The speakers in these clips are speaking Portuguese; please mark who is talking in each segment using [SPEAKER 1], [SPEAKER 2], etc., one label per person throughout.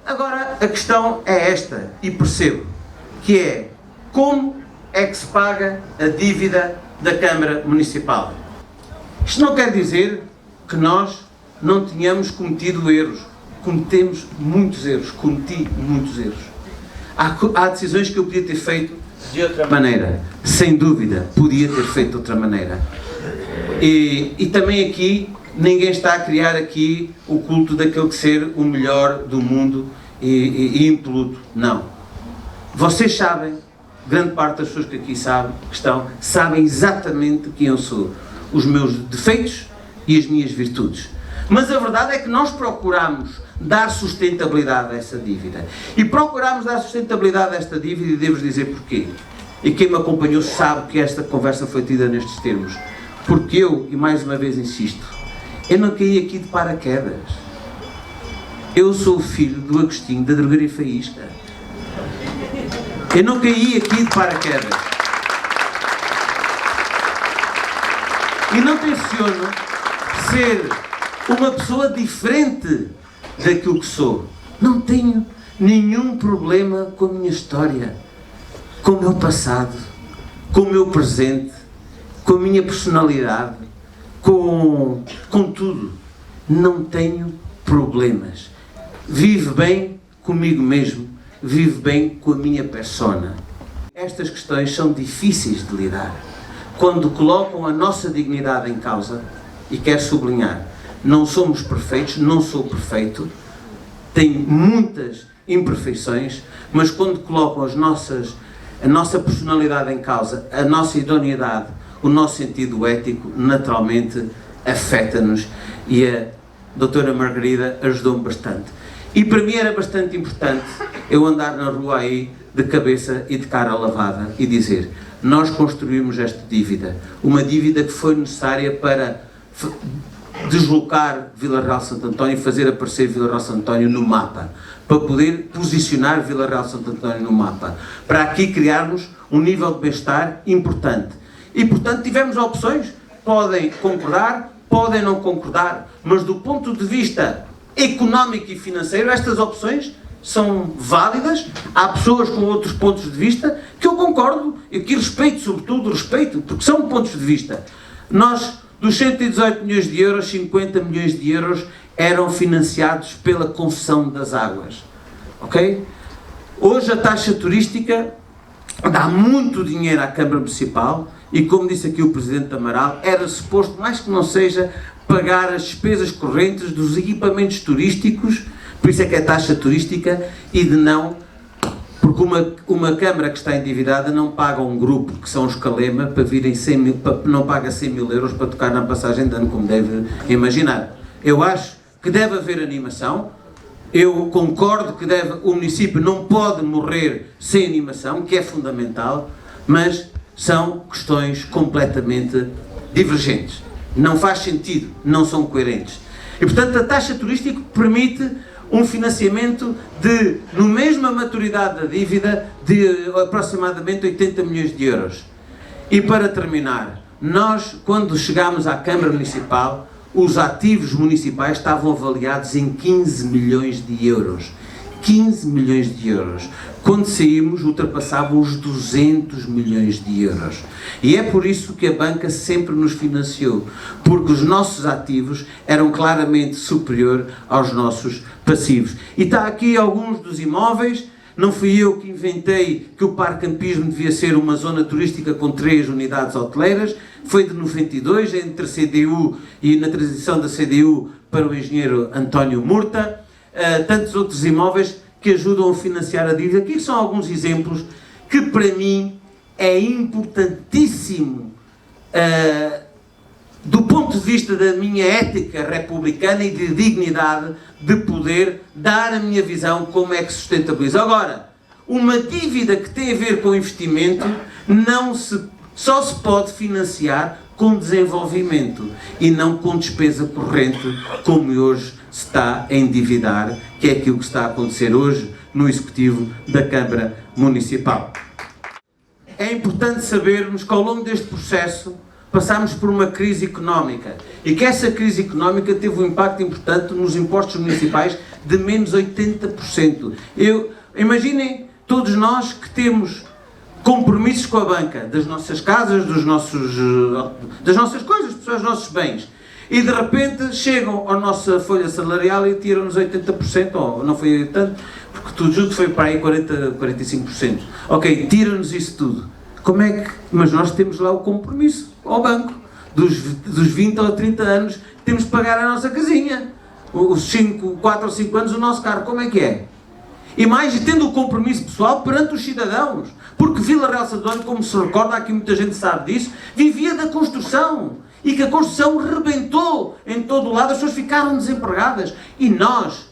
[SPEAKER 1] Agora, a questão é esta, e percebo, que é como é que se paga a dívida da Câmara Municipal. Isto não quer dizer que nós não tenhamos cometido erros. Cometemos muitos erros, cometi muitos erros. Há decisões que eu podia ter feito de outra maneira. Sem dúvida, podia ter feito de outra maneira. E também aqui, ninguém está a criar aqui o culto daquele que ser o melhor do mundo e impoluto. Não. Vocês sabem, grande parte das pessoas que aqui sabem exatamente quem eu sou. Os meus defeitos e as minhas virtudes. Mas a verdade é que nós procuramos dar sustentabilidade a essa dívida. E procuramos dar sustentabilidade a esta dívida, e devo dizer porquê. E quem me acompanhou sabe que esta conversa foi tida nestes termos. Porque eu, e mais uma vez insisto, eu não caí aqui de paraquedas. Eu sou o filho do Agostinho da Drogaria Faísca. Eu não caí aqui de paraquedas. E não tenciono ser uma pessoa diferente daquilo que sou. Não tenho nenhum problema com a minha história, com o meu passado, com o meu presente, com a minha personalidade, com tudo. Não tenho problemas. Vivo bem comigo mesmo, vivo bem com a minha persona. Estas questões são difíceis de lidar. Quando colocam a nossa dignidade em causa, e quero sublinhar, não somos perfeitos, não sou perfeito, tenho muitas imperfeições, mas quando colocam a nossa personalidade em causa, a nossa idoneidade, o nosso sentido ético, naturalmente afeta-nos, e a doutora Margarida ajudou-me bastante. E para mim era bastante importante eu andar na rua aí de cabeça e de cara lavada e dizer: nós construímos esta dívida, uma dívida que foi necessária para deslocar Vila Real Santo António e fazer aparecer Vila Real Santo António no mapa, para poder posicionar Vila Real Santo António no mapa, para aqui criarmos um nível de bem-estar importante. E portanto tivemos opções, podem concordar, podem não concordar, mas do ponto de vista económico e financeiro, estas opções são válidas. Há pessoas com outros pontos de vista que eu concordo e que respeito, sobretudo respeito, porque são pontos de vista. Nós, dos 118 milhões de euros, 50 milhões de euros eram financiados pela concessão das águas. Ok? Hoje a taxa turística dá muito dinheiro à Câmara Municipal e, como disse aqui o Presidente Amaral, era suposto, mais que não seja, pagar as despesas correntes dos equipamentos turísticos, por isso é que é taxa turística, e de não, porque uma Câmara que está endividada não paga um grupo, que são os Calema, para virem 100 mil, não paga 100 mil euros para tocar na passagem de ano, como deve imaginar. Eu acho que deve haver animação, eu concordo que o município não pode morrer sem animação, que é fundamental, mas são questões completamente divergentes. Não faz sentido, não são coerentes. E portanto a taxa turística permite um financiamento de, no mesma maturidade da dívida, de aproximadamente 80 milhões de euros. E para terminar, nós, quando chegámos à Câmara Municipal, os ativos municipais estavam avaliados em 15 milhões de euros. 15 milhões de euros. Quando saímos, ultrapassavam os 200 milhões de euros. E é por isso que a banca sempre nos financiou, porque os nossos ativos eram claramente superior aos nossos passivos. E está aqui alguns dos imóveis. Não fui eu que inventei que o Parque Campismo devia ser uma zona turística com 3 unidades hoteleiras. Foi de 92, entre a CDU e na transição da CDU para o engenheiro António Murta. Tantos outros imóveis que ajudam a financiar a dívida. Aqui são alguns exemplos que para mim é importantíssimo do ponto de vista da minha ética republicana e de dignidade, de poder dar a minha visão como é que se sustentabiliza. Agora, uma dívida que tem a ver com investimento só se pode financiar com desenvolvimento e não com despesa corrente, como hoje se está a endividar, que é aquilo que está a acontecer hoje no Executivo da Câmara Municipal. É importante sabermos que ao longo deste processo passámos por uma crise económica e que essa crise económica teve um impacto importante nos impostos municipais de menos 80%. Imaginem todos nós que temos compromissos com a banca, das nossas casas, das nossas coisas, dos nossos bens. E de repente chegam à nossa folha salarial e tiram-nos 80%, ou não foi tanto, porque tudo junto foi para aí 45%. Ok, tiram-nos isso tudo. Como é que... Mas nós temos lá o compromisso ao banco. Dos 20 ou 30 anos temos que pagar a nossa casinha. Os 4 ou 5 anos o nosso carro. Como é que é? E mais, tendo o compromisso pessoal perante os cidadãos. Porque Vila Real de Santo António, como se recorda, aqui muita gente sabe disso, vivia da construção. E que a construção rebentou em todo o lado, as pessoas ficaram desempregadas. E nós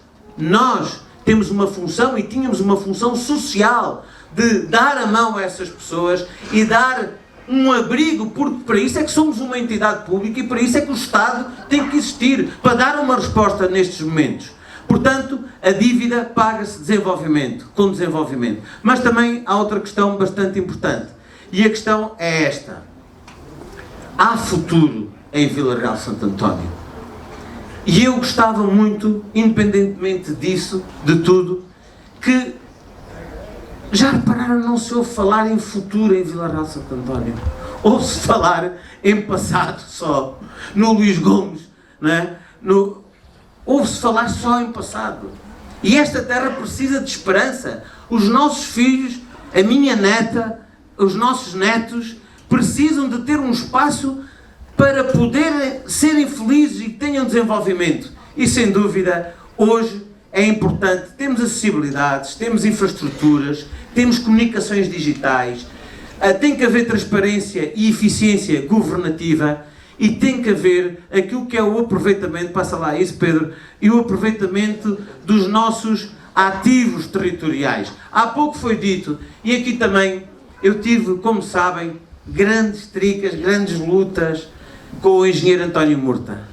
[SPEAKER 1] temos uma função e tínhamos uma função social de dar a mão a essas pessoas e dar um abrigo, porque para isso é que somos uma entidade pública e para isso é que o Estado tem que existir, para dar uma resposta nestes momentos. Portanto, a dívida paga-se com desenvolvimento. Mas também há outra questão bastante importante. E a questão é esta. Há futuro em Vila Real de Santo António. E eu gostava muito, independentemente disso, de tudo, que já repararam, não se ouve falar em futuro em Vila Real de Santo António. Ouve-se falar em passado só. No Luís Gomes, não é? Ouve-se falar só em passado. E esta terra precisa de esperança. Os nossos filhos, a minha neta, os nossos netos, precisam de ter um espaço para poderem serem felizes e que tenham desenvolvimento. E sem dúvida, hoje é importante, temos acessibilidades, temos infraestruturas, temos comunicações digitais, tem que haver transparência e eficiência governativa e tem que haver aquilo que é o aproveitamento, passa lá isso Pedro, e o aproveitamento dos nossos ativos territoriais. Há pouco foi dito, e aqui também eu tive, como sabem, grandes tricas, grandes lutas com o engenheiro António Murta.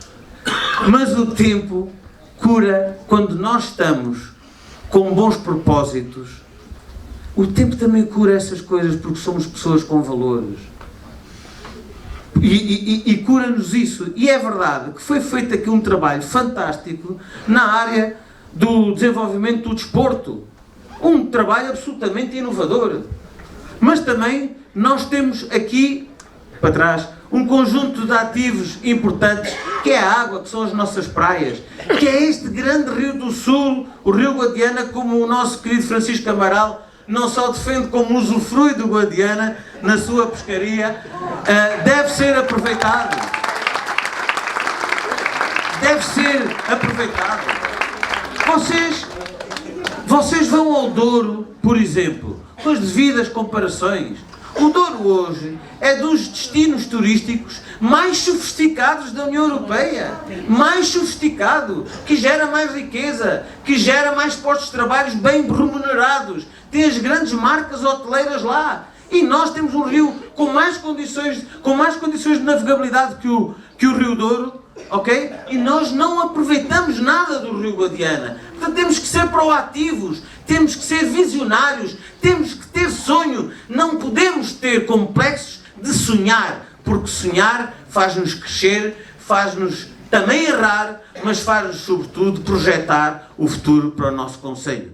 [SPEAKER 1] Mas o tempo cura quando nós estamos com bons propósitos. O tempo também cura essas coisas porque somos pessoas com valores. E cura-nos isso. E é verdade que foi feito aqui um trabalho fantástico na área do desenvolvimento do desporto. Um trabalho absolutamente inovador. Mas também nós temos aqui, para trás, um conjunto de ativos importantes, que é a água, que são as nossas praias, que é este grande rio do Sul, o Rio Guadiana, como o nosso querido Francisco Amaral não só defende como usufrui do Guadiana na sua pescaria, deve ser aproveitado. Deve ser aproveitado. Vocês vão ao Douro, por exemplo, com as devidas comparações. O Douro hoje é dos destinos turísticos mais sofisticados da União Europeia. Mais sofisticado, que gera mais riqueza, que gera mais postos de trabalho bem remunerados. Tem as grandes marcas hoteleiras lá. E nós temos um rio com mais condições de navegabilidade que o Rio Douro, ok? E nós não aproveitamos nada do Rio Guadiana. Portanto, temos que ser proativos, temos que ser visionários, temos que ter sonho. Não podemos ter complexos de sonhar, porque sonhar faz-nos crescer, faz-nos também errar, mas faz-nos, sobretudo, projetar o futuro para o nosso concelho.